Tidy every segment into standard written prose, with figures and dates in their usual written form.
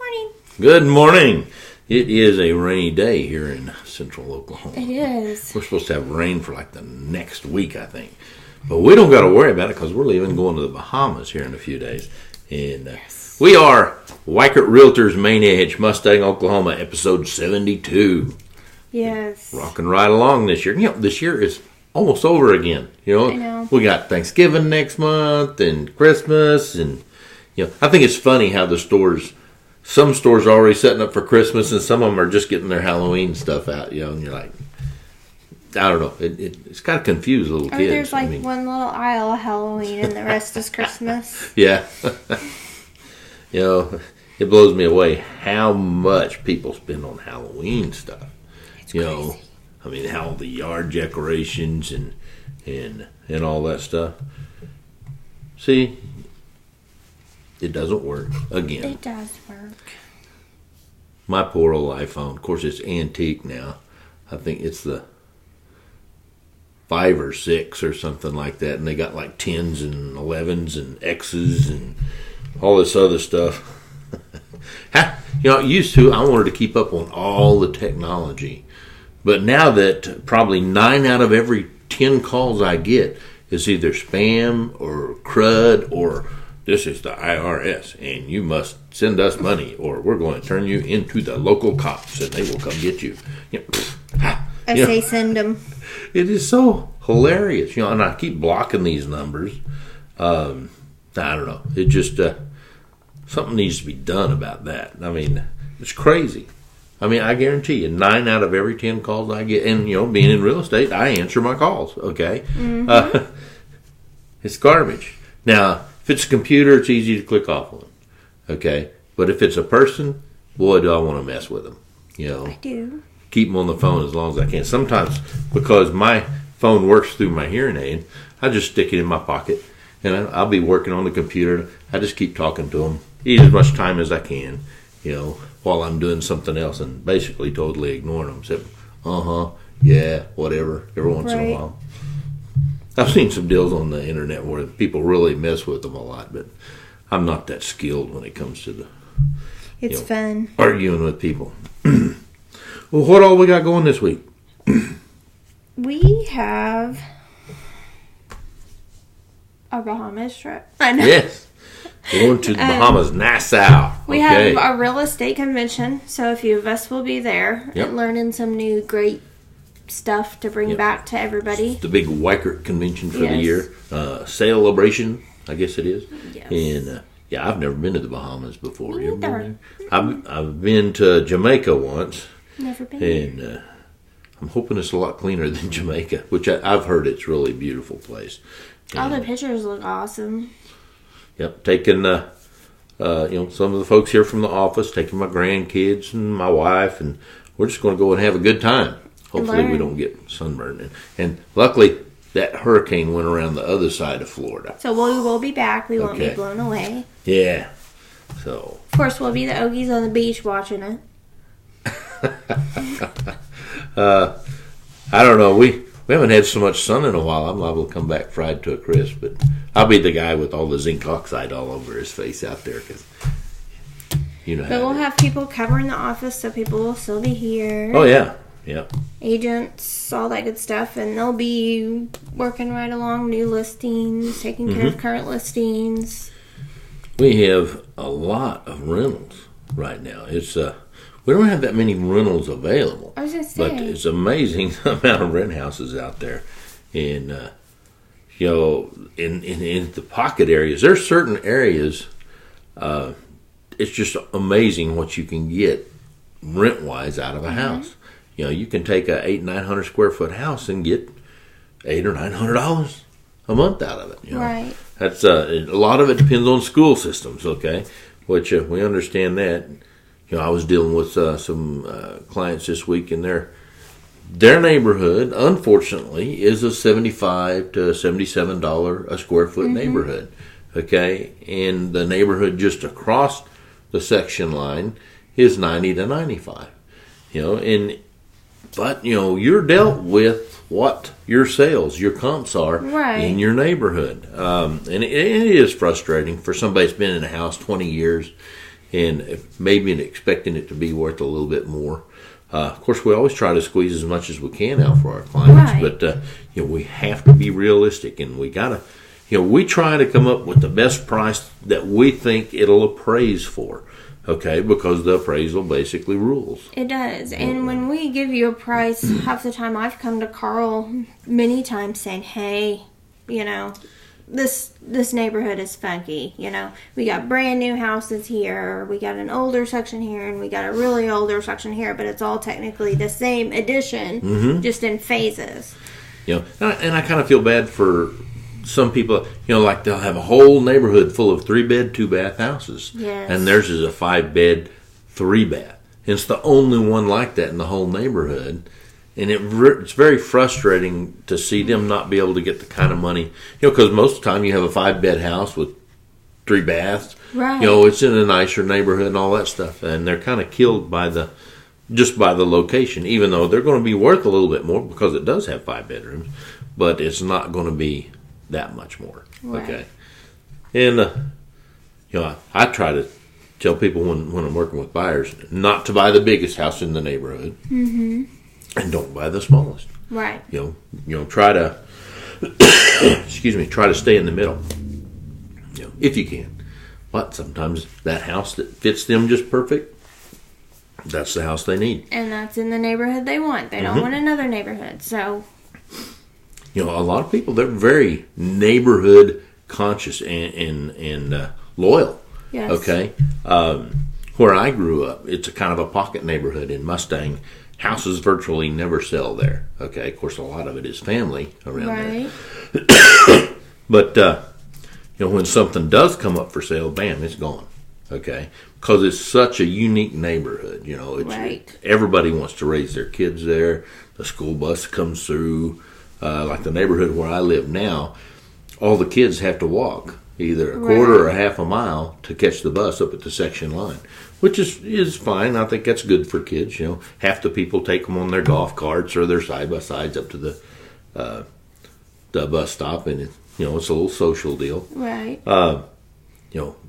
Morning. Good morning. It is a rainy day here in central Oklahoma. It is. We're supposed to have rain for like the next week, I think. But we don't got to worry about it because we're leaving going to the Bahamas here in a few days. And Yes. we are Weichert Realtors Main Edge, Mustang, Oklahoma, episode 72. Yes. Rocking right along this year. You know, this year is almost over again. You know, I know. We got Thanksgiving next month and Christmas. And, you know, I think it's funny how some stores are already setting up for Christmas, and some of them are just getting their Halloween stuff out, you know, and you're like, I don't know. It's kind of confused little Or kids. there's like one little aisle of Halloween and the rest is Christmas. Yeah. You know, it blows me away how much people spend on Halloween stuff. It's You crazy. know, I mean, how the yard decorations and all that stuff. See, it doesn't work again. It does work. My poor old iPhone. Of course, it's antique now. I think it's the 5 or 6 or something like that, and they got like 10s and 11s and X's and all this other stuff. You know, used to, I wanted to keep up on all the technology. But now that probably 9 out of every 10 calls I get is either spam or crud or this is the IRS and you must send us money or we're going to turn you into the local cops and they will come get you. I say send them. It is so hilarious, you know, and I keep blocking these numbers. I don't know. It just, something needs to be done about that. I mean, it's crazy. I mean, I guarantee you, 9 out of every 10 calls I get, and, you know, being in real estate, I answer my calls, okay? Mm-hmm. It's garbage. Now, if it's a computer, it's easy to click off on, okay? But if it's a person, boy, do I want to mess with them, you know? I do. Keep them on the phone as long as I can. Sometimes, because my phone works through my hearing aid, I just stick it in my pocket, and I'll be working on the computer. I just keep talking to them, eat as much time as I can, you know, while I'm doing something else, and basically totally ignoring them. Except, yeah, whatever, every once in a while. I've seen some deals on the internet where people really mess with them a lot, but I'm not that skilled when it comes to It's fun. arguing with people. Well, what all we got going this week? We have a Bahamas trip. I know. Yes. Going to the Bahamas, Nassau. We have a real estate convention, so a few of us will be there Yep. and learning some new great stuff to bring back to everybody. The big Weichert convention for the Yes. year. Celebration, I guess it is. Yes. And, yeah, I've never been to the Bahamas before. Me You ever been neither. there? I've been to Jamaica once, Never been. and I'm hoping it's a lot cleaner than Jamaica, which I've heard it's a really beautiful place. All the And, pictures look awesome. Yep, taking you know, some of the folks here from the office, taking my grandkids and my wife, and we're just going to go and have a good time. Hopefully, we learn. don't get sunburned. And luckily, that hurricane went around the other side of Florida. So we will be back. We won't be Okay. blown away. Yeah. So, Of course, we'll be the Ogies on the beach watching it. I don't know. We haven't had so much sun in a while. I'm liable to come back fried to a crisp, but I'll be the guy with all the zinc oxide all over his face out there because you know how But it we'll is. have people covering the office, so people will still be here. Oh, yeah. Yeah. Agents, all that good stuff, and they'll be working right along new listings, taking care of current listings. We have a lot of rentals right now. It's we don't have that many rentals available, I was gonna say, but it's amazing the amount of rent houses out there. And you know, in the pocket areas, there's certain areas. It's just amazing what you can get rent wise out of a house. You know, you can take a 800-900 square foot house and get $800 or $900 a month out of it. You know? right? That's a lot of it depends on school systems, okay? Which we understand that. You know, I was dealing with some clients this week, and their neighborhood, unfortunately, is a $75 to $77 a square foot neighborhood, okay? And the neighborhood just across the section line is 90 to 95. You know, but you know, you're dealt with what your sales, your comps are in your neighborhood. And it is frustrating for somebody that's been in a house 20 years and maybe expecting it to be worth a little bit more. Of course, we always try to squeeze as much as we can out for our clients, but we have to be realistic, and we gotta, we try to come up with the best price that we think it'll appraise for. Okay, because the appraisal basically rules. It does. And when we give you a price, half the time I've come to Carl many times saying, hey, this neighborhood is funky. We got brand new houses here, we got an older section here, and we got a really older section here, but it's all technically the same addition, just in phases. And I kind of feel bad for some people, like they'll have a whole neighborhood full of 3-bed, 2-bath houses. Yes. And theirs is a 5-bed, 3-bath. And it's the only one like that in the whole neighborhood. And it's very frustrating to see them not be able to get the kind of money, because most of the time you have a 5-bed house with 3 baths. Right. It's in a nicer neighborhood and all that stuff. And they're kind of killed by the location, even though they're going to be worth a little bit more because it does have 5 bedrooms. But it's not going to be that much more. Right. Okay. And I try to tell people when I'm working with buyers not to buy the biggest house in the neighborhood, and don't buy the smallest. Right. Try to try to stay in the middle, if you can. But sometimes that house that fits them just perfect, that's the house they need, and that's in the neighborhood they want. They don't want another neighborhood. So a lot of people, they're very neighborhood conscious and loyal. Yes. Okay. Where I grew up, it's a kind of a pocket neighborhood in Mustang. Houses virtually never sell there. Okay. Of course, a lot of it is family around there. But, when something does come up for sale, bam, it's gone. Okay. Because it's such a unique neighborhood. Everybody wants to raise their kids there. The school bus comes through. Like the neighborhood where I live now, all the kids have to walk either a quarter or a half a mile to catch the bus up at the section line, which is fine. I think that's good for kids. Half the people take them on their golf carts or their side-by-sides up to the bus stop, and it's a little social deal. Right.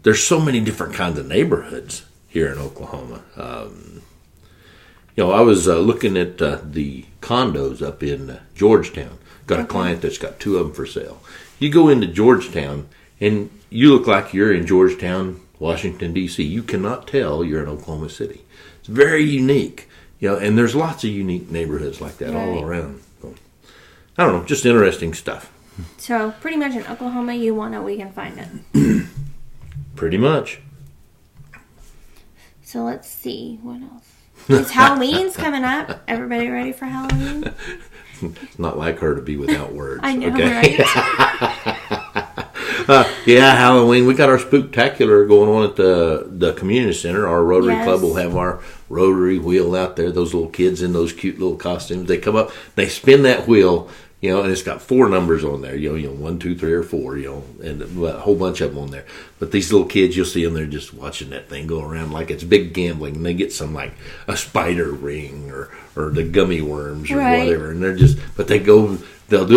There's so many different kinds of neighborhoods here in Oklahoma. I was looking at the condos up in Georgetown. Got a client that's got 2 of them for sale. You go into Georgetown, and you look like you're in Georgetown, Washington, D.C. You cannot tell you're in Oklahoma City. It's very unique. And there's lots of unique neighborhoods like that all around. So, I don't know, just interesting stuff. So, pretty much in Oklahoma, you want it, we can find it. Pretty much. So, let's see. What else? It's Halloween's coming up. Everybody ready for Halloween? It's not like her to be without words. I know, okay? right? Halloween. We got our spooktacular going on at the community center. Our Rotary Club will have our Rotary wheel out there. Those little kids in those cute little costumes. They come up, they spin that wheel, and it's got 4 numbers on there. 1, 2, 3, or 4. And a whole bunch of them on there. But these little kids, you'll see them. They're just watching that thing go around like it's big gambling. And they get some like a spider ring or the gummy worms or whatever. And they're just, but they'll do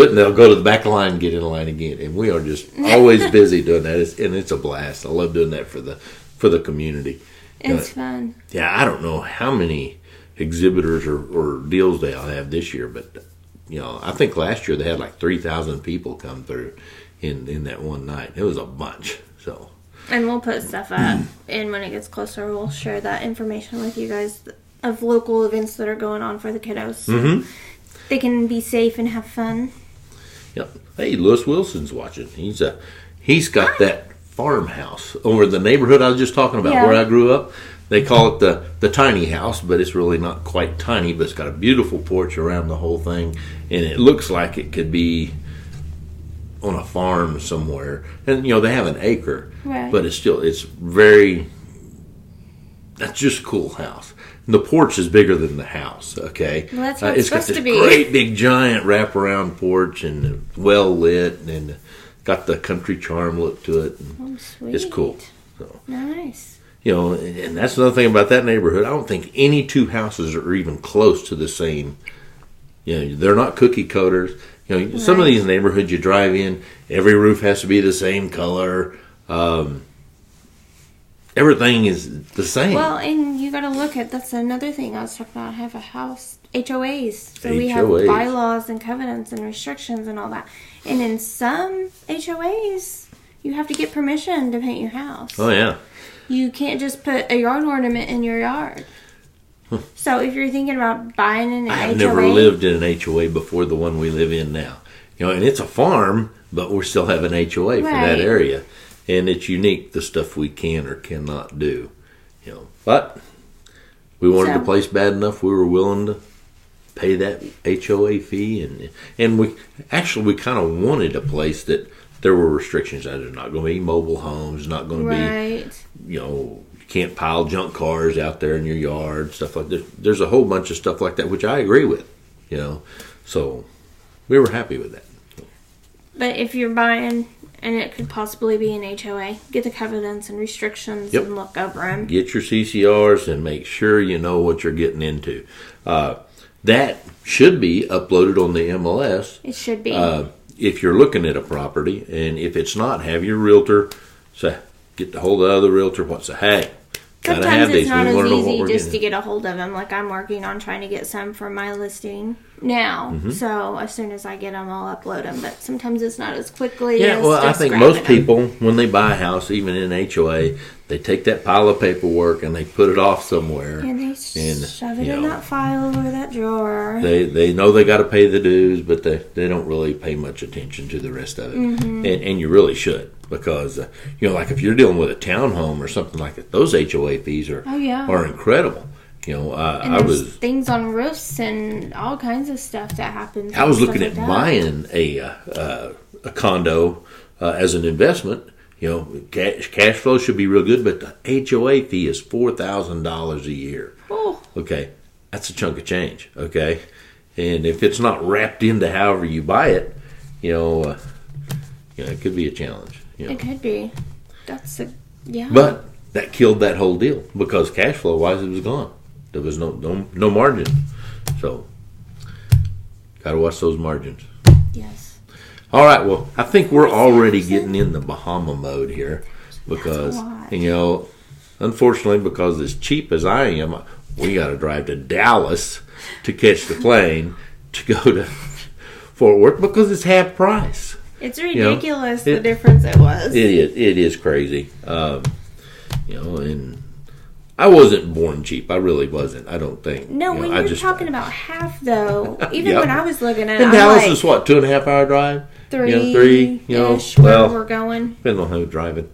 it and they'll go to the back of the line and get in line again. And we are just always busy doing that. And it's a blast. I love doing that for the community. It's fun. Yeah, I don't know how many exhibitors or deals they'll have this year, but I think last year they had like 3,000 people come through in that one night. It was a bunch. So, and we'll put stuff up, and when it gets closer, we'll share that information with you guys of local events that are going on for the kiddos. So they can be safe and have fun. Yep. Hey, Lewis Wilson's watching. He's got that farmhouse over the neighborhood I was just talking about where I grew up. They call it the tiny house, but it's really not quite tiny, but it's got a beautiful porch around the whole thing, and it looks like it could be on a farm somewhere. And, they have an acre, but it's just a cool house. And the porch is bigger than the house, okay? Well, that's what it's supposed to be. It's got this great big giant wraparound porch and well lit and got the country charm look to it. And sweet. It's cool. So. Nice. And that's another thing about that neighborhood. I don't think any 2 houses are even close to the same. They're not cookie cutters. Some of these neighborhoods you drive in, every roof has to be the same color. everything is the same. Well, and you got to look at, that's another thing I was talking about. I have a house, HOAs. So we have HOAs. bylaws and covenants and restrictions and all that. And in some HOAs, you have to get permission to paint your house. Oh, yeah. You can't just put a yard ornament in your yard. So if you're thinking about buying an HOA. I've never lived in an HOA before the one we live in now. And it's a farm, but we still have an HOA for that area. And it's unique, the stuff we can or cannot do. But we wanted the place bad enough we were willing to pay that HOA fee. And we kind of wanted a place that there were restrictions. There's not going to be mobile homes, not going to be, you can't pile junk cars out there in your yard, stuff like that. There's a whole bunch of stuff like that, which I agree with, So we were happy with that. But if you're buying, and it could possibly be an HOA, get the covenants and restrictions and look over them. Get your CCRs and make sure you know what you're getting into. That should be uploaded on the MLS. It should be. If you're looking at a property, and if it's not, have your realtor get a hold of the realtor. Hey, gotta have these. Sometimes it's not as easy just to get a hold of them. Like I'm working on trying to get some for my listing now. Mm-hmm. So as soon as I get them, I'll upload them. But sometimes it's not as quickly. Yeah, well, I think most people, when they buy a house, even in HOA, they take that pile of paperwork and they put it off somewhere. And they shove it in that file or that drawer. They know they got to pay the dues, but they don't really pay much attention to the rest of it. Mm-hmm. And you really should. Because, like if you're dealing with a townhome or something like that, those HOA fees are incredible. I was things on roofs and all kinds of stuff that happens. I was looking at buying a condo as an investment. Cash flow should be real good, but the HOA fee is $4,000 a year. Oh. Okay, that's a chunk of change. Okay, and if it's not wrapped into however you buy it, it could be a challenge. It could be. But that killed that whole deal because cash flow wise, it was gone. There was no margin. So, got to watch those margins. Yes. All right. Well, I think we're already getting in the Bahama mode here because unfortunately, because as cheap as I am, we got to drive to Dallas to catch the plane to go to Fort Worth because it's half price. It's ridiculous the difference it was. It is crazy. And I wasn't born cheap. I really wasn't. I don't think. No, when you're talking about half, though, even when I was looking at it, and Dallas is what, 2.5 hour drive? Three. Where we're going. Depends on who's driving.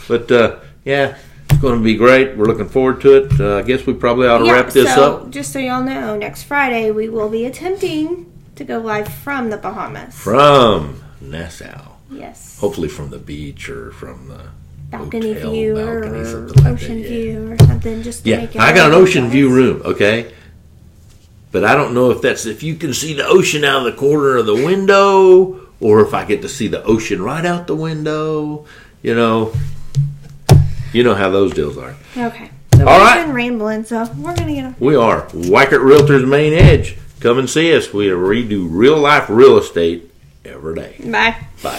But it's going to be great. We're looking forward to it. I guess we probably ought to wrap this up. Just so y'all know, next Friday we will be attempting to go live from the Bahamas. From Nassau. Yes. Hopefully from the beach or from the balcony hotel, view balcony, or like ocean view or something. Just to make it I got an ocean view room, okay? But I don't know if you can see the ocean out of the corner of the window or if I get to see the ocean right out the window. You know how those deals are. Okay. So we've been rambling, so we're going to get We are. Weichert Realtors Main Edge. Come and see us. We do real life real estate every day. Bye. Bye.